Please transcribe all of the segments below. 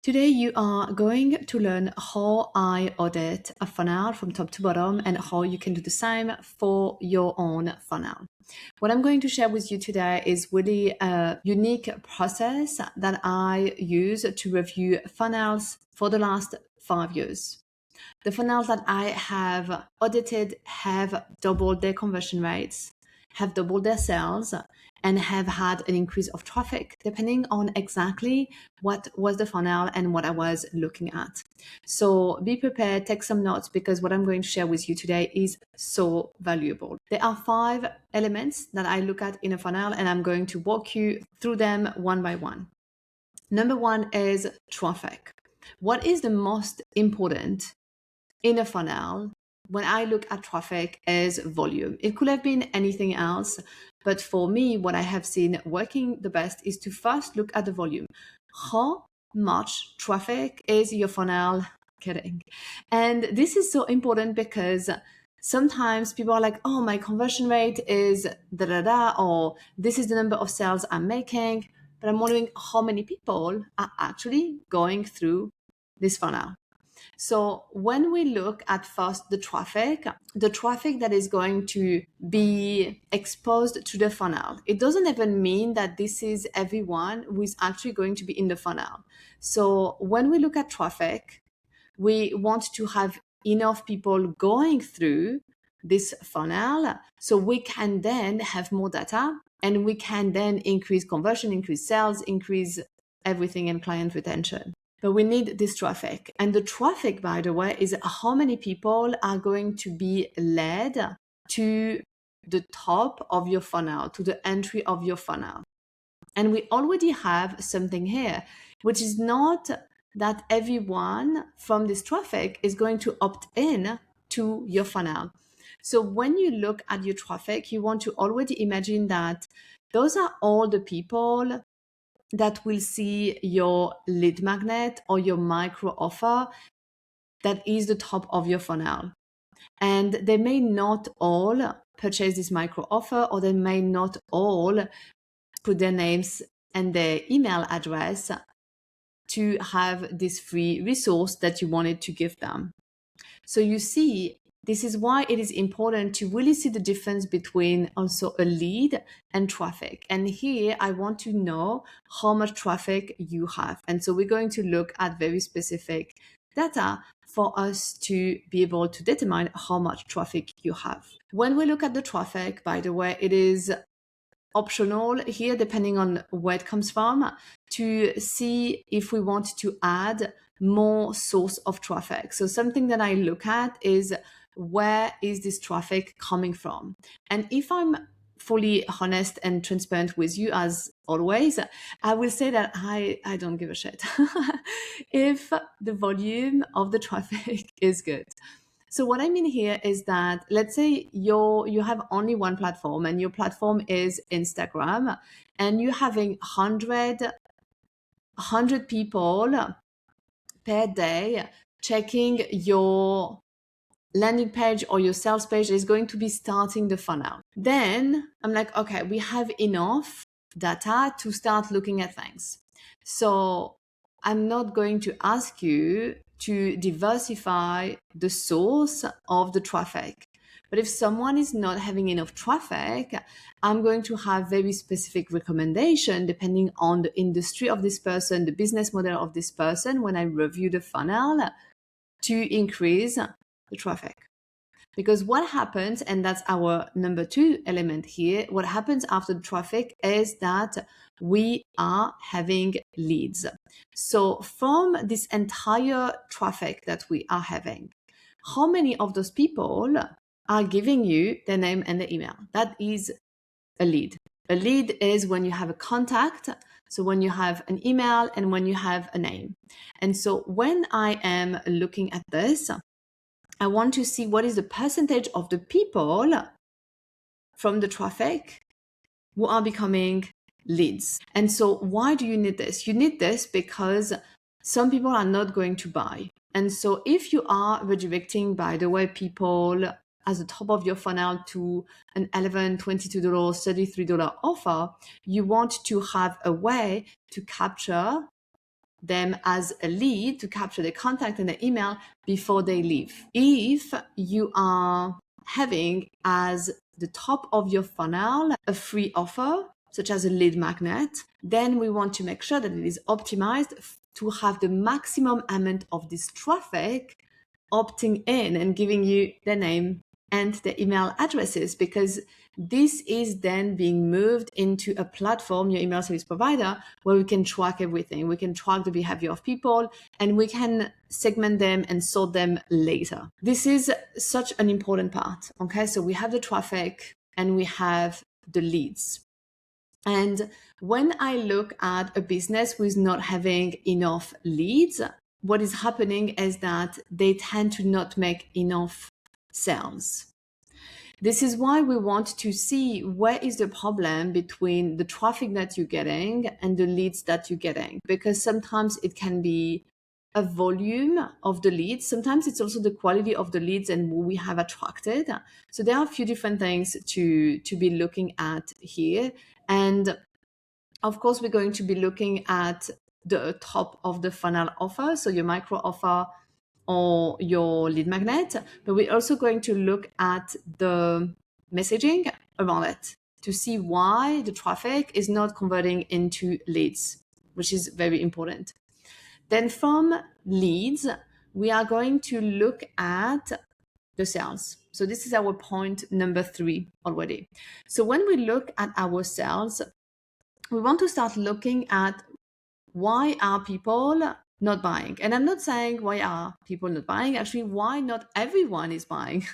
Today you are going to learn how I audit a funnel from top to bottom and how you can do the same for your own funnel. What I'm going to share with you today is really a unique process that I use to review funnels for the last 5 years. The funnels that I have audited have doubled their conversion rates, have doubled their sales, and have had an increase of traffic, depending on exactly what was the funnel and what I was looking at. So be prepared, take some notes, because what I'm going to share with you today is so valuable. There are 5 elements that I look at in a funnel, and I'm going to walk you through them one by one. Number 1 is traffic. What is the most important in a funnel when I look at traffic is volume? It could have been anything else, but for me, what I have seen working the best is to first look at the volume. How much traffic is your funnel getting? And this is so important because sometimes people are like, oh, my conversion rate is da da da, or this is the number of sales I'm making. But I'm wondering how many people are actually going through this funnel. So when we look at first the traffic that is going to be exposed to the funnel, it doesn't even mean that this is everyone who is actually going to be in the funnel. So when we look at traffic, we want to have enough people going through this funnel so we can then have more data and we can then increase conversion, increase sales, increase everything in client retention. But we need this traffic. And the traffic, by the way, is how many people are going to be led to the top of your funnel, to the entry of your funnel. And we already have something here, which is not that everyone from this traffic is going to opt in to your funnel. So when you look at your traffic, you want to already imagine that those are all the people that will see your lead magnet or your micro offer that is the top of your funnel. And they may not all purchase this micro offer, or they may not all put their names and their email address to have this free resource that you wanted to give them. So you see, this is why it is important to really see the difference between also a lead and traffic. And here I want to know how much traffic you have. And so we're going to look at very specific data for us to be able to determine how much traffic you have. When we look at the traffic, by the way, it is optional here, depending on where it comes from, to see if we want to add more source of traffic. So something that I look at is, where is this traffic coming from? And if I'm fully honest and transparent with you, as always, I will say that I don't give a shit if the volume of the traffic is good. So what I mean here is that, let's say you have only one platform and your platform is Instagram, and you're having 100 people per day checking your landing page or your sales page is going to be starting the funnel. Then I'm like, okay, we have enough data to start looking at things. So I'm not going to ask you to diversify the source of the traffic. But if someone is not having enough traffic, I'm going to have very specific recommendation depending on the industry of this person, the business model of this person, when I review the funnel, to increase the traffic. Because what happens, and that's our number 2 element here, what happens after the traffic is that we are having leads. So from this entire traffic that we are having, how many of those people are giving you their name and their email? That is a lead. A lead is when you have a contact, so when you have an email and when you have a name. And so when I am looking at this, I want to see what is the percentage of the people from the traffic who are becoming leads. And so why do you need this? You need this because some people are not going to buy. And so if you are redirecting, by the way, people as the top of your funnel to an $11, $22, $33 offer, you want to have a way to capture them as a lead to capture their contact and their email before they leave. If you are having as the top of your funnel a free offer, such as a lead magnet, then we want to make sure that it is optimized to have the maximum amount of this traffic opting in and giving you their name and their email addresses, because this is then being moved into a platform, your email service provider, where we can track everything. We can track the behavior of people and we can segment them and sort them later. This is such an important part. Okay, so we have the traffic and we have the leads. And when I look at a business who is not having enough leads, what is happening is that they tend to not make enough sales. This is why we want to see where is the problem between the traffic that you're getting and the leads that you're getting, because sometimes it can be a volume of the leads. Sometimes it's also the quality of the leads and who we have attracted. So there are a few different things to be looking at here. And of course, we're going to be looking at the top of the funnel offer, so your micro offer or your lead magnet, but we're also going to look at the messaging around it to see why the traffic is not converting into leads, which is very important. Then from leads, we are going to look at the sales. So this is our point number 3 already. So when we look at our sales, we want to start looking at why are people not buying? And I'm not saying why are people not buying, actually why not everyone is buying.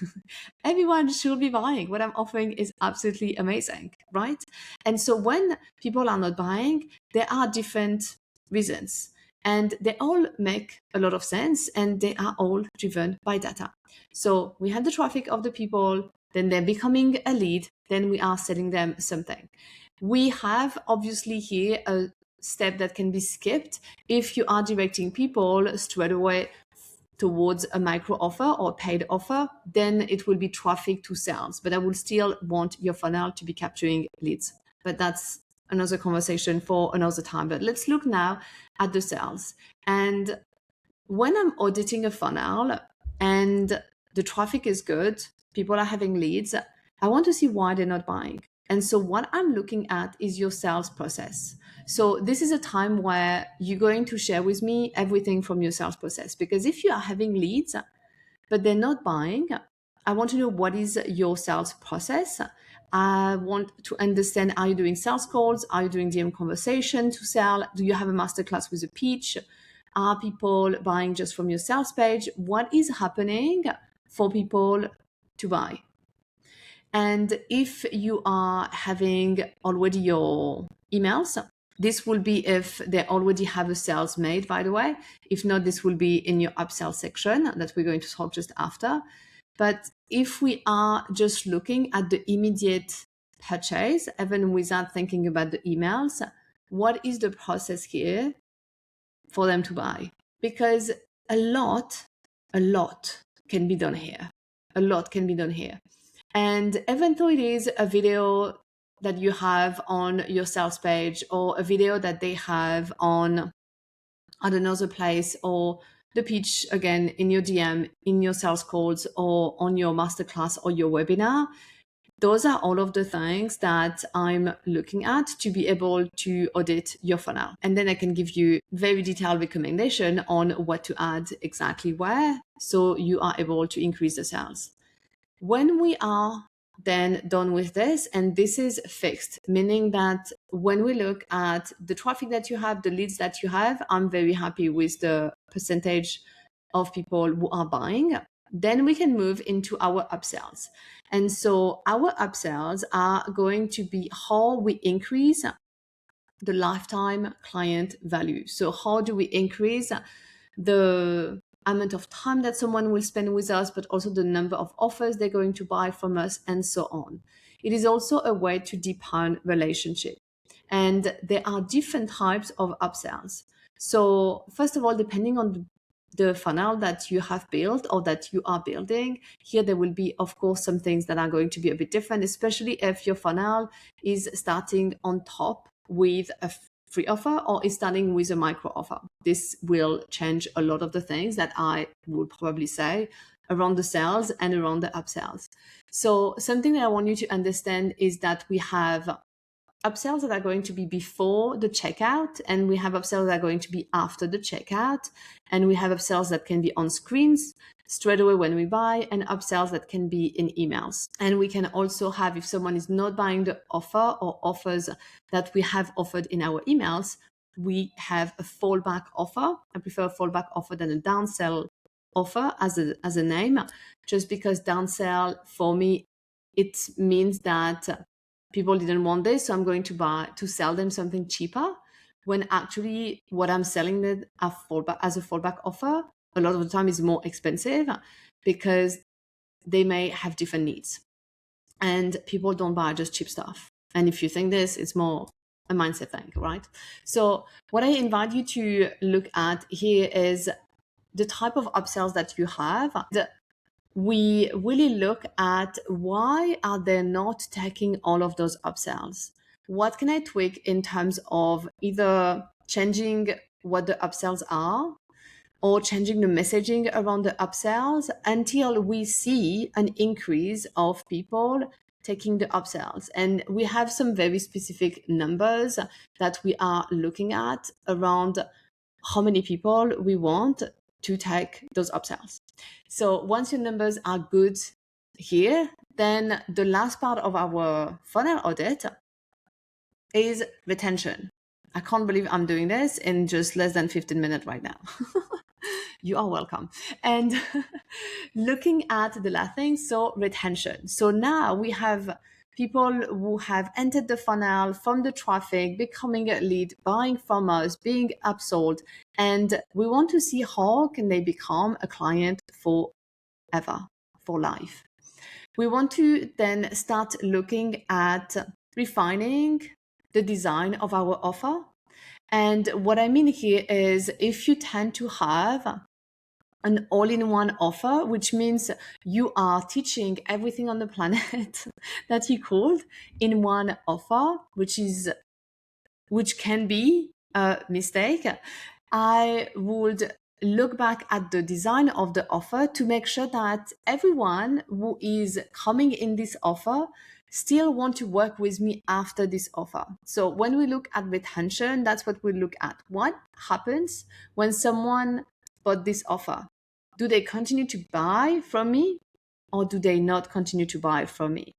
Everyone should be buying. What I'm offering is absolutely amazing, right? And so when people are not buying, there are different reasons and they all make a lot of sense and they are all driven by data. So we have the traffic of the people, then they're becoming a lead, then we are selling them something. We have obviously here a step that can be skipped if you are directing people straight away towards a micro offer or paid offer, then it will be traffic to sales, but I will still want your funnel to be capturing leads. But that's another conversation for another time. But let's look now at the sales. And when I'm auditing a funnel and the traffic is good, people are having leads, I want to see why they're not buying. And so what I'm looking at is your sales process. So this is a time where you're going to share with me everything from your sales process, because if you are having leads, but they're not buying, I want to know what is your sales process. I want to understand, are you doing sales calls? Are you doing DM conversation to sell? Do you have a masterclass with a pitch? Are people buying just from your sales page? What is happening for people to buy? And if you are having already your emails, this will be if they already have a sales made, by the way. If not, this will be in your upsell section that we're going to talk just after. But if we are just looking at the immediate purchase, even without thinking about the emails, what is the process here for them to buy? Because a lot can be done here. A lot can be done here. And even though it is a video that you have on your sales page or a video that they have on at another place, or the pitch again in your DM, in your sales calls, or on your masterclass or your webinar, those are all of the things that I'm looking at to be able to audit your funnel. And then I can give you very detailed recommendation on what to add exactly where, so you are able to increase the sales. When we are then done with this, and this is fixed, meaning that when we look at the traffic that you have, the leads that you have, I'm very happy with the percentage of people who are buying. Then we can move into our upsells. And so our upsells are going to be how we increase the lifetime client value. So how do we increase the amount of time that someone will spend with us, but also the number of offers they're going to buy from us, and so on. It is also a way to deepen relationship. And there are different types of upsells. So first of all, depending on the funnel that you have built or that you are building, here there will be, of course, some things that are going to be a bit different, especially if your funnel is starting on top with a free offer or is starting with a micro offer. This will change a lot of the things that I would probably say around the sales and around the upsells. So something that I want you to understand is that we have upsells that are going to be before the checkout, and we have upsells that are going to be after the checkout, and we have upsells that can be on screens straight away when we buy, and upsells that can be in emails. And we can also have, if someone is not buying the offer or offers that we have offered in our emails, we have a fallback offer. I prefer a fallback offer than a downsell offer as a name, just because downsell for me, it means that people didn't want this, so I'm going to sell them something cheaper, when actually what I'm selling them as a fallback offer a lot of the time is more expensive, because they may have different needs, and people don't buy just cheap stuff. And if you think this, it's more a mindset thing, right? So what I invite you to look at here is the type of upsells that you have. We really look at why are they not taking all of those upsells? What can I tweak in terms of either changing what the upsells are or changing the messaging around the upsells until we see an increase of people taking the upsells? And we have some very specific numbers that we are looking at around how many people we want to take those upsells. So once your numbers are good here, then the last part of our funnel audit is retention. I can't believe I'm doing this in just less than 15 minutes right now. You are welcome. And looking at the last thing, so retention. So now we have people who have entered the funnel from the traffic, becoming a lead, buying from us, being upsold, and we want to see how can they become a client forever, for life. We want to then start looking at refining the design of our offer. And what I mean here is, if you tend to have an all-in-one offer, which means you are teaching everything on the planet that you could in one offer, which can be a mistake, I would look back at the design of the offer to make sure that everyone who is coming in this offer still want to work with me after this offer. So when we look at retention, that's what we look at. What happens when someone bought this offer? Do they continue to buy from me, or do they not continue to buy from me?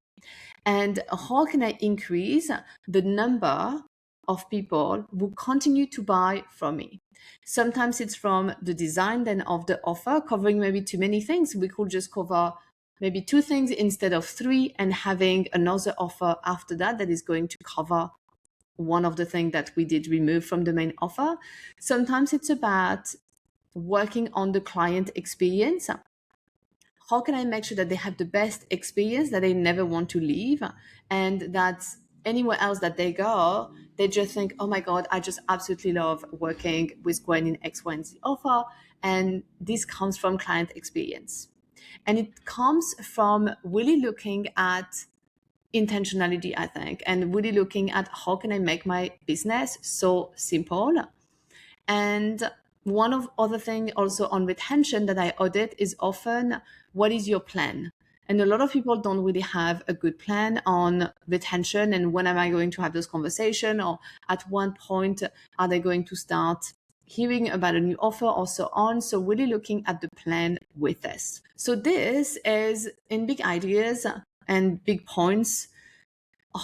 And how can I increase the number of people who continue to buy from me? Sometimes it's from the design then of the offer, covering maybe too many things. We could just cover maybe 2 things instead of 3, and having another offer after that is going to cover one of the things that we did remove from the main offer. Sometimes it's about working on the client experience. How can I make sure that they have the best experience, that they never want to leave, and that anywhere else that they go, they just think, oh my God, I just absolutely love working with Gwen in X, Y, and Z offer. And this comes from client experience. And it comes from really looking at intentionality, I think, and really looking at how can I make my business so simple. And one of other thing also on retention that I audit is often, what is your plan? And a lot of people don't really have a good plan on retention, and when am I going to have this conversation, or at one point are they going to start hearing about a new offer, or so on. So really looking at the plan with this. So this is, in big ideas and big points,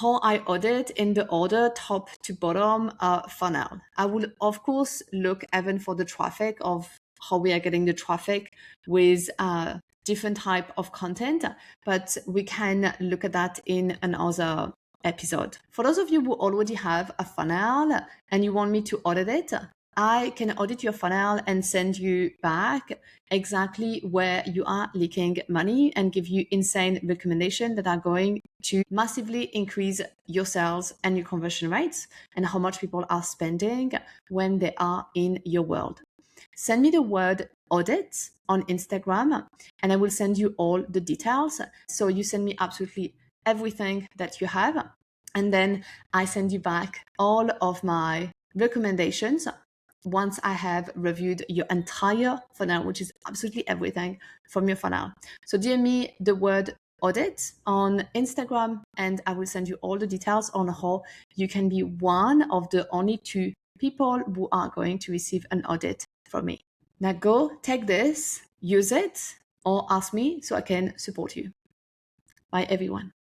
how I audit in the order top to bottom funnel. I will of course look even for the traffic, of how we are getting the traffic with different type of content, but we can look at that in another episode. For those of you who already have a funnel and you want me to audit it, I can audit your funnel and send you back exactly where you are leaking money, and give you insane recommendations that are going to massively increase your sales and your conversion rates, and how much people are spending when they are in your world. Send me the word audit on Instagram and I will send you all the details. So you send me absolutely everything that you have, and then I send you back all of my recommendations once I have reviewed your entire funnel, which is absolutely everything from your funnel. So DM me the word audit on Instagram, and I will send you all the details on how you can be one of the only 2 people who are going to receive an audit from me. Now go take this, use it, or ask me so I can support you. Bye, everyone.